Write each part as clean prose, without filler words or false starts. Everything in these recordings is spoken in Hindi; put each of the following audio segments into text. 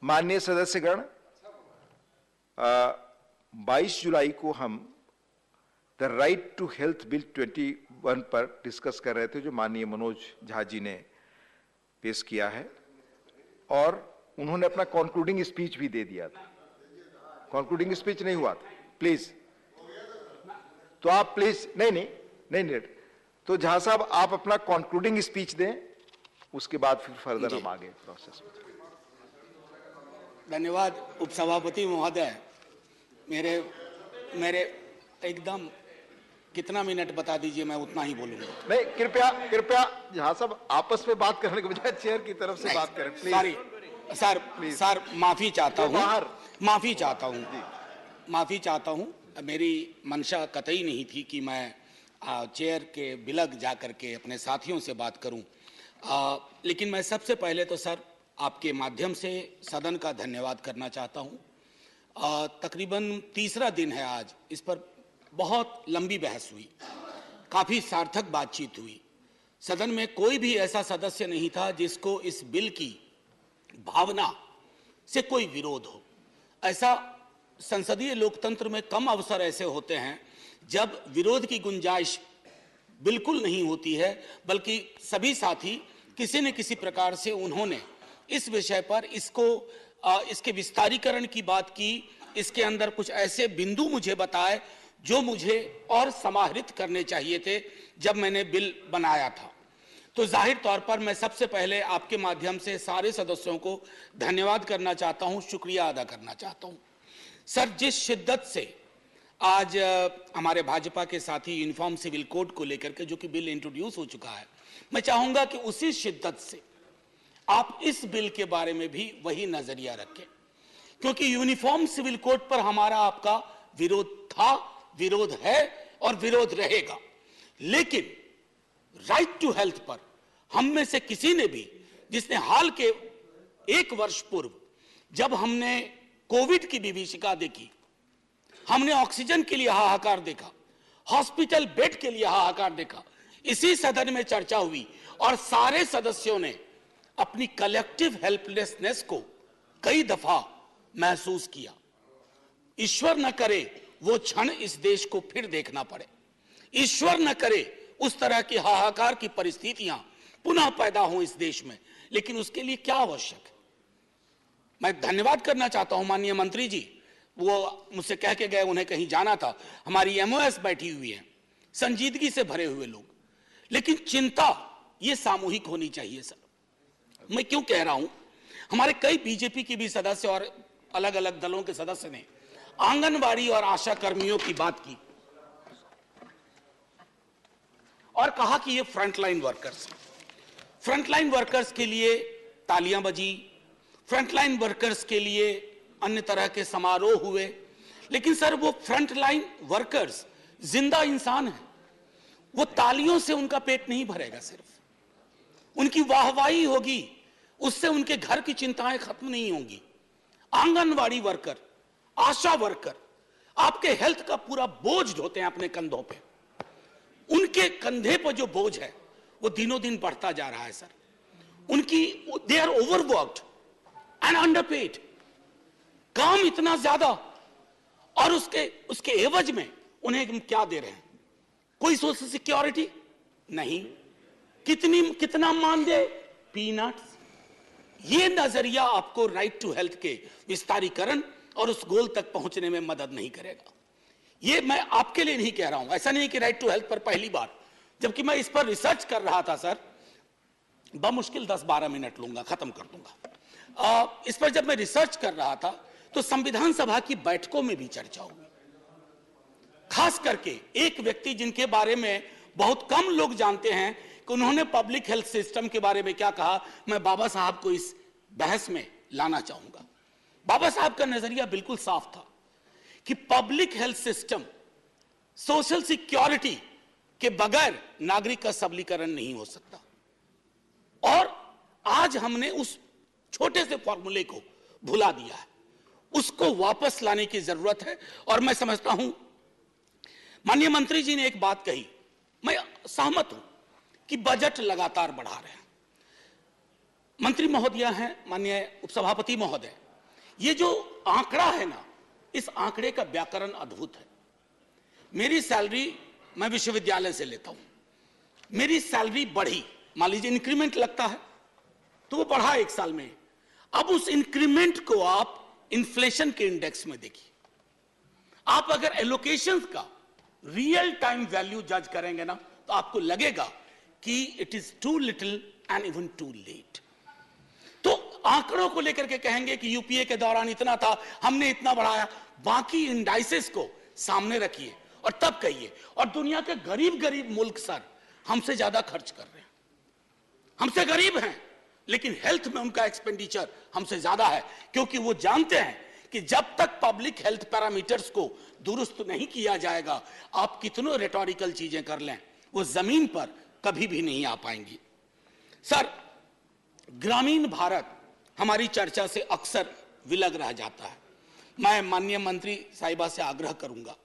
माननीय सदस्यगण, 22 जुलाई को हम the right to health bill 21 पर डिस्कस कर रहे थे, जो माननीय मनोज झा जी ने पेश किया है, और उन्होंने अपना कंक्लूडिंग स्पीच भी दे दिया था। कंक्लूडिंग स्पीच नहीं हुआ था, प्लीज। तो आप प्लीज नहीं, तो झा साहब आप अपना कंक्लूडिंग स्पीच दें, उसके बाद फिर फर्दर हम आगे प्रोसेस में। धन्यवाद उपसभापति महोदय। मेरे एकदम कितना मिनट बता दीजिए, मैं उतना ही बोलूंगा। नहीं, कृपया झा साहब आपस में बात करने के बजाय चेयर की तरफ से बात करें, प्लीज। सॉरी सर, माफी चाहता हूं। मेरी मंशा कतई नहीं थी कि मैं चेयर के बिलग जाकर के अपने साथियों से बात करूं, लेकिन मैं सबसे पहले तो सर आपके माध्यम से सदन का धन्यवाद करना चाहता हूं। तकरीबन तीसरा दिन है आज, इस पर बहुत लंबी बहस हुई, काफी सार्थक बातचीत हुई। सदन में कोई भी ऐसा सदस्य नहीं था जिसको इस बिल की भावना से कोई विरोध हो। ऐसा संसदीय लोकतंत्र में कम अवसर ऐसे होते हैं जब विरोध की गुंजाइश बिल्कुल नहीं होती है, बल्कि सभी साथी किसी न किसी प्रकार से उन्होंने इस विषय पर इसके विस्तारीकरण की बात की, इसके अंदर कुछ ऐसे बिंदु मुझे बताए जो मुझे और समाहरित करने चाहिए थे जब मैंने बिल बनाया था। तो जाहिर तौर पर मैं सबसे पहले आपके माध्यम से सारे सदस्यों को धन्यवाद करना चाहता हूं, शुक्रिया अदा करना चाहता हूं। सर, जिस शिद्दत से आज हमारे भाजपा के साथी यूनिफॉर्म सिविल कोड को लेकर के, जो कि बिल इंट्रोड्यूस हो चुका है, मैं चाहूंगा कि उसी शिद्दत से आप इस बिल के बारे में भी वही नजरिया रखें, क्योंकि यूनिफॉर्म सिविल कोड पर हमारा आपका विरोध था, विरोध है और विरोध रहेगा। लेकिन राइट टू हेल्थ पर हम में से किसी ने भी, जिसने हाल के 1 वर्ष पूर्व जब हमने कोविड की विभीषिका देखी, हमने ऑक्सीजन के लिए हाहाकार देखा, हॉस्पिटल बेड के लिए हाहाकार देखा, इसी सदन में चर्चा हुई और सारे सदस्यों ने अपनी कलेक्टिव हेल्पलेसनेस को कई दफा महसूस किया। ईश्वर न करे वो क्षण इस देश को फिर देखना पड़े, ईश्वर न करे उस तरह की हाहाकार की परिस्थितियां पुनः पैदा हों इस देश में। लेकिन उसके लिए क्या आवश्यक है? मैं धन्यवाद करना चाहता हूं माननीय मंत्री जी, वो मुझसे कह के गए, उन्हें कहीं जाना था। हमारी एमओएस बैठी हुई है, संजीदगी से भरे हुए लोग, लेकिन चिंता ये सामूहिक होनी चाहिए। सर, मैं क्यों कह रहा हूं, हमारे कई बीजेपी के भी सदस्य और अलग अलग दलों के सदस्य ने आंगनबाड़ी और आशा कर्मियों की बात की और कहा कि ये फ्रंटलाइन वर्कर्स के लिए तालियां बजी, फ्रंटलाइन वर्कर्स के लिए अन्य तरह के समारोह हुए। लेकिन सर, वो फ्रंटलाइन वर्कर्स जिंदा इंसान हैं, वो तालियों से उनका पेट नहीं भरेगा, सिर्फ उनकी वाहवाही होगी, उससे उनके घर की चिंताएं खत्म नहीं होंगी। आंगनवाड़ी वर्कर, आशा वर्कर आपके हेल्थ का पूरा बोझ ढोते हैं अपने कंधों पे। उनके कंधे पर जो बोझ है वो दिनों दिन बढ़ता जा रहा है। Sir, they are overworked and underpaid, काम इतना ज्यादा, और उसके एवज में उन्हें हम क्या दे रहे हैं? कोई सोशल सिक्योरिटी नहीं, कितना मानदेय? पीनट्स। ये नजरिया आपको राइट टू हेल्थ के विस्तारीकरण और उस गोल तक पहुंचने में मदद नहीं करेगा। ये मैं आपके लिए नहीं कह रहा हूं, ऐसा नहीं कि राइट टू हेल्थ पर पहली बार, जबकि मैं इस पर रिसर्च कर रहा था सर, बमुश्किल 10-12 मिनट लूंगा, खत्म कर दूंगा। इस पर जब मैं रिसर्च कर रहा था तो संविधान सभा की बैठकों में भी चर्चा हुई। खास करके एक व्यक्ति जिनके बारे में बहुत कम लोग जानते हैं कि उन्होंने पब्लिक हेल्थ सिस्टम के बारे में क्या कहा, मैं बाबा साहब को इस बहस में लाना चाहूंगा। बाबा साहब का नजरिया बिल्कुल साफ था कि public health system, social security के बगैर नागरिक का सबलीकरण नहीं हो सकता। और आज हमने उस छोटे से फॉर्मूले को भुला दिया है, उसको वापस लाने की जरूरत है। और मैं समझता हूं माननीय मंत्री जी ने एक बात कही, मैं सहमत हूं कि बजट लगातार बढ़ा रहे हैं। मंत्री महोदय हैं, माननीय उपसभापति महोदय, ये जो आंकड़ा है ना, इस आंकड़े का व्याकरण अद्भुत है। मेरी सैलरी, मैं विश्वविद्यालय से लेता हूं, मेरी सैलरी बढ़ी, मान लीजिए इंक्रीमेंट लगता है तो वो बढ़ा एक साल में। अब उस इंक्रीमेंट को आप इन्फ्लेशन के इंडेक्स में देखिए। आप अगर एलोकेशन का रियल टाइम वैल्यू जज करेंगे ना, तो आपको लगेगा कि it is too little and even too late. तो आंकड़ों को लेकर के कहेंगे कि यूपीए के दौरान इतना था, हमने इतना बढ़ाया, बाकी इंडाइसेस को सामने रखिए और तब कहिए। और दुनिया के गरीब गरीब मुल्क सर हमसे ज्यादा खर्च कर रहे हैं, हमसे गरीब हैं, लेकिन हेल्थ में उनका एक्सपेंडिचर हमसे ज्यादा है, क्योंकि वो जानते हैं कि जब तक पब्लिक हेल्थ पैरामीटर्स को दुरुस्त नहीं किया जाएगा, आप कितनों रेटोरिकल चीजें कर लें, वो जमीन पर कभी भी नहीं आ पाएंगी। सर, ग्रामीण भारत हमारी चर्चा से अक्सर विलग रह जाता है। मैं माननीय मंत्री साहिबा से आग्रह करूंगा,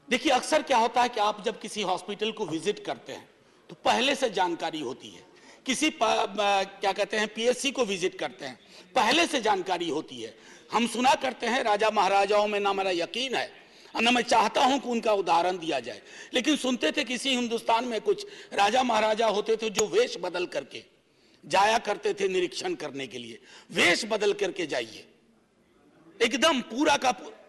देखिए अक्सर क्या होता है कि आप जब किसी हॉस्पिटल को विजिट करते हैं तो पहले से जानकारी होती है, किसी क्या कहते हैं पीएससी को विजिट करते हैं, पहले से जानकारी होती है। हम सुना करते हैं राजा महाराजाओं में, ना मेरा यकीन है और ना मैं चाहता हूं कि उनका उदाहरण दिया जाए, लेकिन सुनते थे किसी हिंदुस्तान में कुछ राजा महाराजा होते थे जो वेश बदल करके जाया करते थे निरीक्षण करने के लिए। वेश बदल करके जाइए, एकदम पूरा का पूरा।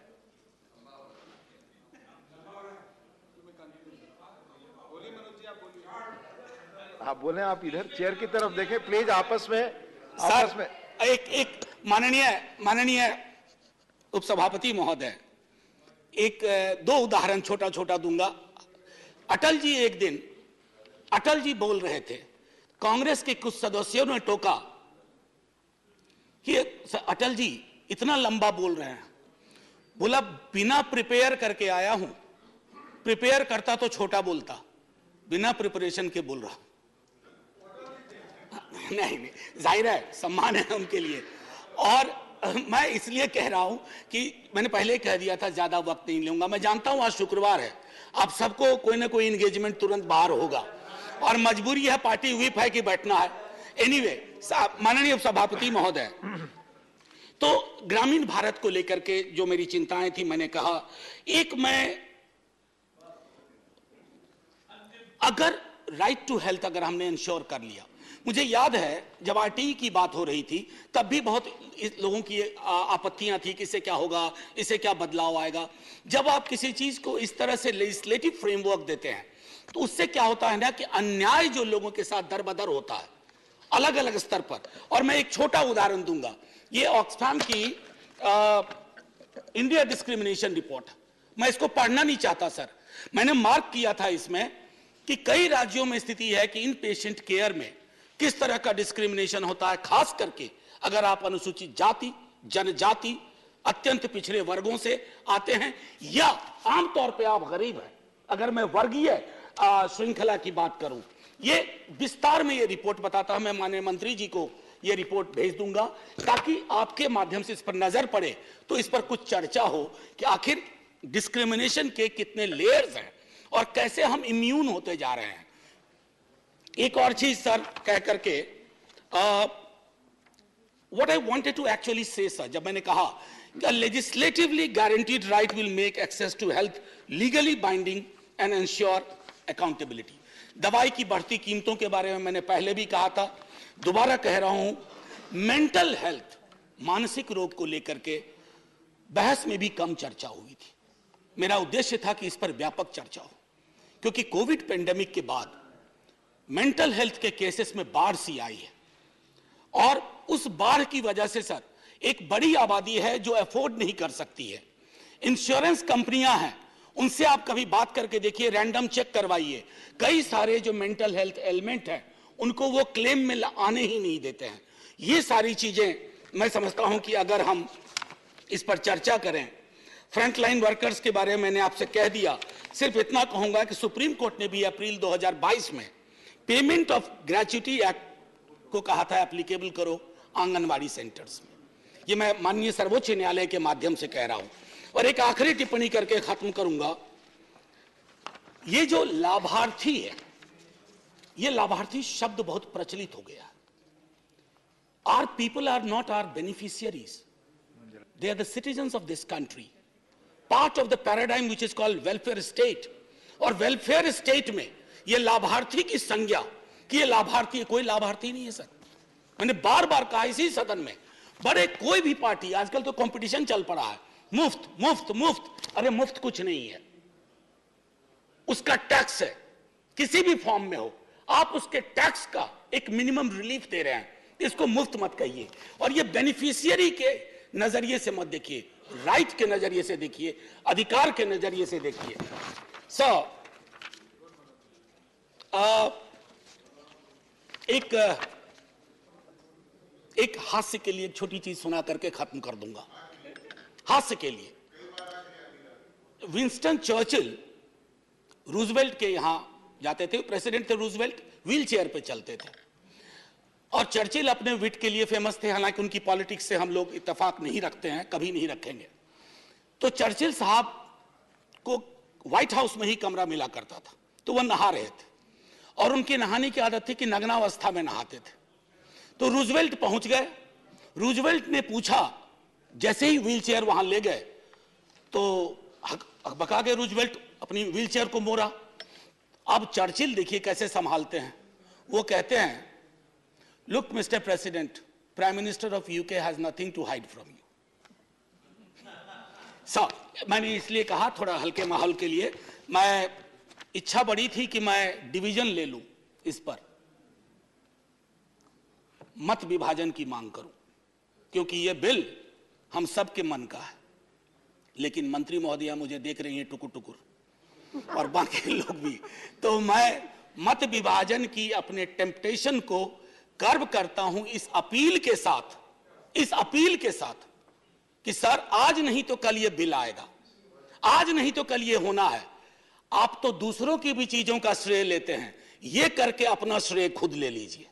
आप बोले, आप इधर चेयर की तरफ देखें प्लीज, आपस में एक माननीय उपसभापति महोदय, एक दो उदाहरण छोटा छोटा दूंगा। अटल जी, एक दिन अटल जी बोल रहे थे, कांग्रेस के कुछ सदस्यों ने टोका कि अटल जी इतना लंबा बोल रहे हैं। बोला, बिना प्रिपेयर करके आया हूं, प्रिपेयर करता तो छोटा बोलता, बिना प्रिपरेशन के बोल रहा। नहीं, जाहिर है सम्मान है उनके लिए। और मैं इसलिए कह रहा हूं कि मैंने पहले कह दिया था ज्यादा वक्त नहीं लूंगा। मैं जानता हूं आज शुक्रवार है, आप सबको कोई ना कोई एंगेजमेंट तुरंत बाहर होगा और मजबूरी है, पार्टी व्हिप है कि बैठना है। एनीवे, माननीय सभापति महोदय, तो ग्रामीण भारत को लेकर के जो मेरी चिंताएं थी, मैंने कहा, एक मैं अगर राइट टू हेल्थ अगर हमने इंश्योर कर लिया, मुझे याद है जब आरटीई की बात हो रही थी तब भी बहुत लोगों की आपत्तियां थी कि इससे क्या होगा, इससे क्या बदलाव आएगा। जब आप किसी चीज को इस तरह से लेजिस्लेटिव फ्रेमवर्क देते हैं तो उससे क्या होता है ना कि अन्याय जो लोगों के साथ दर बदर होता है अलग अलग स्तर पर। और मैं एक छोटा उदाहरण दूंगा, ये ऑक्सफैम की इंडिया डिस्क्रिमिनेशन रिपोर्ट, मैं इसको पढ़ना नहीं चाहता सर, मैंने मार्क किया था इसमें कि कई राज्यों में स्थिति है कि इन पेशेंट केयर में किस तरह का डिस्क्रिमिनेशन होता है, खास करके अगर आप अनुसूचित जाति, जनजाति, अत्यंत पिछड़े वर्गों से आते हैं या आमतौर पे आप गरीब हैं। अगर मैं वर्गीय श्रृंखला की बात करूं, ये विस्तार में ये रिपोर्ट बताता है। मैं माननीय मंत्री जी को ये रिपोर्ट भेज दूंगा ताकि आपके माध्यम से इस पर नजर पड़े, तो इस पर कुछ चर्चा हो कि आखिर डिस्क्रिमिनेशन के कितने लेयर्स हैं और कैसे हम इम्यून होते जा रहे हैं। एक और चीज सर कह करके, what I wanted to actually say sir, जब मैंने कहा कि legislatively guaranteed right will make access to health legally binding and ensure accountability. दवाई की बढ़ती कीमतों के बारे में मैंने पहले भी कहा था, दोबारा कह रहा हूं, मेंटल हेल्थ, मानसिक रोग को लेकर के बहस में भी कम चर्चा हुई थी। मेरा उद्देश्य था कि इस पर व्यापक चर्चा हो, क्योंकि कोविड पेंडेमिक के बाद मेंटल हेल्थ के केसेस में बाढ़ सी आई है और उस बाढ़ की वजह से सर एक बड़ी आबादी है जो अफोर्ड नहीं कर सकती है। इंश्योरेंस कंपनियां हैं, उनसे आप कभी बात करके देखिए, रैंडम चेक करवाइए, कई सारे जो मेंटल हेल्थ एलिमेंट हैं उनको वो क्लेम में आने ही नहीं देते हैं। ये सारी चीजें मैं समझता हूं कि अगर हम इस पर चर्चा करें। फ्रंटलाइन वर्कर्स के बारे में मैंने आपसे कह दिया, सिर्फ इतना कहूंगा कि सुप्रीम कोर्ट ने भी अप्रैल 2022 में पेमेंट ऑफ ग्रेच्युटी एक्ट को कहा था एप्लीकेबल करो आंगनवाड़ी सेंटर्स में। ये मैं माननीय सर्वोच्च न्यायालय के माध्यम से कह रहा हूं। और एक आखिरी टिप्पणी करके खत्म करूंगा, ये जो लाभार्थी है, ये लाभार्थी शब्द बहुत प्रचलित हो गया। Are people are not are beneficiaries, They are the citizens of this country, part of the paradigm which is called welfare state. और welfare state में ये लाभार्थी की संज्ञा कि ये लाभार्थी है, कोई लाभार्थी नहीं है सर। मैंने बार बार कहा इसी सदन में, बड़े कोई भी पार्टी, आजकल तो कंपटीशन चल पड़ा है, मुफ्त मुफ्त मुफ्त। अरे मुफ्त कुछ नहीं है, उसका टैक्स है, किसी भी फॉर्म में हो, आप उसके टैक्स का एक मिनिमम रिलीफ दे रहे हैं, इसको मुफ्त मत कहिए। और ये बेनिफिशियरी के नजरिए से मत देखिए, राइट के नजरिए से देखिए, अधिकार के नजरिए से देखिए। सो एक हास्य के लिए छोटी चीज सुना करके खत्म कर दूंगा। हास्य के लिए, विंस्टन चर्चिल रूजवेल्ट के यहां जाते थे, प्रेसिडेंट थे रूजवेल्ट, व्हील चेयर पे चलते थे। और चर्चिल अपने विट के लिए फेमस थे, हालांकि उनकी पॉलिटिक्स से हम लोग इत्तेफाक नहीं रखते हैं, कभी नहीं रखेंगे। तो चर्चिल साहब को व्हाइट हाउस में ही कमरा मिला करता था, तो वह नहा रहे थे और उनकी नहाने की आदत थी कि नग्नावस्था में नहाते थे। तो रूजवेल्ट पहुंच गए, रूजवेल्ट ने पूछा, जैसे ही व्हील चेयर वहां ले गए तो हकबका गए रूजवेल्ट, अपनी व्हील चेयर को मोड़ा। अब चर्चिल देखिए कैसे संभालते हैं, वो कहते हैं, look mister president, prime minister of UK has nothing to hide from you. Sir मैंने इसलिए कहा थोड़ा हल्के माहौल के लिए, मैं इच्छा बड़ी थी कि मैं डिवीजन ले लूं इस पर, मत विभाजन की मांग करूं, क्योंकि यह बिल हम सबके मन का है। लेकिन मंत्री महोदया मुझे देख रही हैं टुकुर टुकुर, और बाकी लोग भी, तो मैं मत विभाजन की अपने टेम्पटेशन को कर्व करता हूं इस अपील के साथ, कि सर आज नहीं तो कल ये बिल आएगा, आज नहीं तो कल ये होना है। आप तो दूसरों की भी चीजों का श्रेय लेते हैं, ये करके अपना श्रेय खुद ले लीजिए।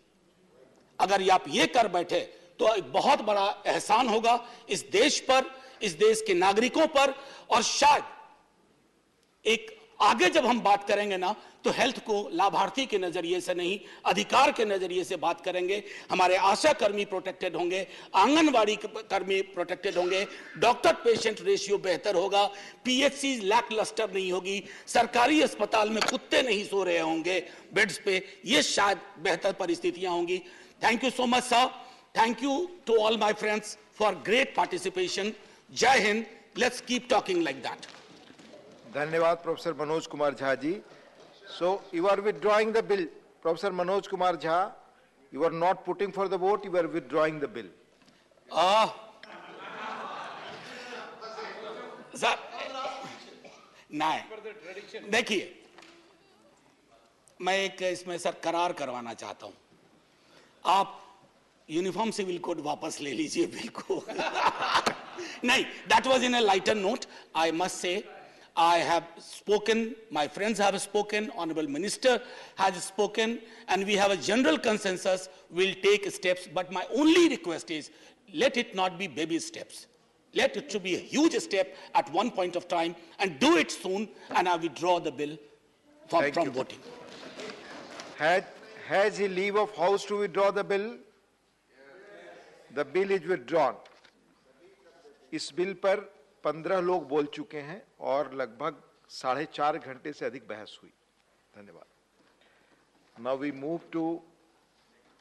अगर आप ये कर बैठे तो एक बहुत बड़ा एहसान होगा इस देश पर, इस देश के नागरिकों पर। और शायद एक आगे जब हम बात करेंगे ना, तो हेल्थ को लाभार्थी के नजरिए से नहीं, अधिकार के नजरिए से बात करेंगे। हमारे आशा कर्मी प्रोटेक्टेड होंगे, आंगनवाड़ी कर्मी प्रोटेक्टेड होंगे, डॉक्टर पेशेंट रेशियो बेहतर होगा, पीएचसी लैक लस्टर नहीं होगी, सरकारी अस्पताल में कुत्ते नहीं सो रहे होंगे बेड्स पे, ये शायद बेहतर परिस्थितियां होंगी। Thank you so much sir, thank you to all my friends for great participation. जय Hind, let's keep talking like that. धन्यवाद professor Manoj Kumar Jha ji. So you are withdrawing the bill, Professor Manoj Kumar Jha. You are not putting for the vote. You are withdrawing the bill. Sir नहीं, देखिए मैं एक इसमें सर करार करवाना चाहता हूं, आप यूनिफॉर्म सिविल कोड वापस ले लीजिए बिल को। नहीं, that was in a lighter note. I must say, I have spoken, my friends have spoken, Honorable Minister has spoken, and we have a general consensus. We'll take steps, but my only request is, let it not be baby steps. Let it to be a huge step at one point of time, and do it soon, and I withdraw the bill from voting. Has he leave of house to withdraw the bill? The bill is withdrawn. इस बिल पर 15 लोग बोल चुके हैं और लगभग 4.5 घंटे से अधिक बहस हुई। धन्यवाद। Now we move to